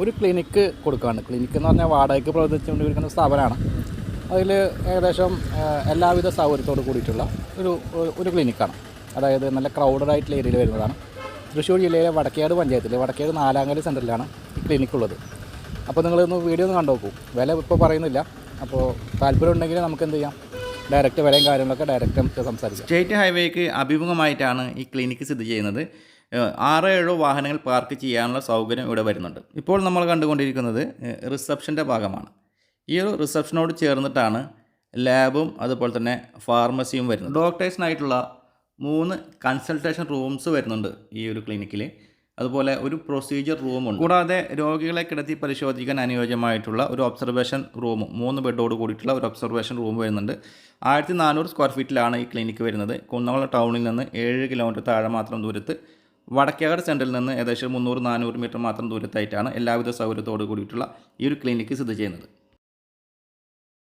ഒരു ക്ലിനിക്ക് കൊടുക്കുകയാണ്. ക്ലിനിക്ക് എന്ന് പറഞ്ഞാൽ വാടകയ്ക്ക് പ്രവർത്തിച്ചുകൊണ്ടിരിക്കുന്ന സ്ഥാപനമാണ്. അതിൽ ഏകദേശം എല്ലാവിധ സൗകര്യത്തോട് കൂടിയിട്ടുള്ള ഒരു ക്ലിനിക്കാണ്. അതായത് നല്ല ക്രൗഡഡ് ആയിട്ടുള്ള ഏരിയയിൽ വരുന്നതാണ്. തൃശ്ശൂർ ജില്ലയിലെ വടക്കേട് പഞ്ചായത്തിലെ വടക്കേട് 4-കല്ല് സെൻറ്ററിലാണ് ഈ ക്ലിനിക്കുള്ളത്. അപ്പോൾ നിങ്ങളൊന്ന് വീഡിയോ ഒന്ന് കണ്ടു നോക്കൂ. വില ഇപ്പോൾ പറയുന്നില്ല. അപ്പോൾ താല്പര്യം ഉണ്ടെങ്കിൽ നമുക്ക് എന്ത് ചെയ്യാം, ഡയറക്റ്റ് വിലയും കാര്യങ്ങളൊക്കെ ഡയറക്റ്റ് നമുക്ക് സംസാരിക്കാം. സ്റ്റേറ്റ് ഹൈവേക്ക് അഭിമുഖമായിട്ടാണ് ഈ ക്ലിനിക്ക് സ്ഥിതി ചെയ്യുന്നത്. 6-7 വാഹനങ്ങൾ പാർക്ക് ചെയ്യാനുള്ള സൗകര്യം ഇവിടെ വരുന്നുണ്ട്. ഇപ്പോൾ നമ്മൾ കണ്ടുകൊണ്ടിരിക്കുന്നത് റിസപ്ഷൻ്റെ ഭാഗമാണ്. ഈ ഒരു റിസപ്ഷനോട് ചേർന്നിട്ടാണ് ലാബും അതുപോലെ തന്നെ ഫാർമസിയും വരുന്നത്. ഡോക്ടേഴ്സിനായിട്ടുള്ള 3 കൺസൾട്ടേഷൻ റൂംസ് വരുന്നുണ്ട് ഈ ഒരു ക്ലിനിക്കിൽ. അതുപോലെ ഒരു പ്രൊസീജിയർ റൂമുണ്ട്. കൂടാതെ രോഗികളെ കിടത്തി പരിശോധിക്കാൻ അനുയോജ്യമായിട്ടുള്ള ഒരു ഒബ്സർവേഷൻ റൂമും 3 ബെഡോട് കൂടിയിട്ടുള്ള ഒരു ഒബ്സർവേഷൻ റൂം വരുന്നുണ്ട്. 1400 സ്ക്വയർ ഫീറ്റിലാണ് ഈ ക്ലിനിക്ക് വരുന്നത്. കുന്നംകുളം ടൗണിൽ നിന്ന് 7 കിലോമീറ്റർ താഴെ മാത്രം ദൂരത്ത്, വടക്കേകാട് സെൻറ്ററിൽ നിന്ന് ഏകദേശം 300-400 മീറ്റർ മാത്രം ദൂരത്തായിട്ടാണ് എല്ലാവിധ സൗകര്യത്തോടു കൂടിയിട്ടുള്ള ഈ ഒരു ക്ലിനിക്ക് സ്ഥിതി ചെയ്യുന്നത്.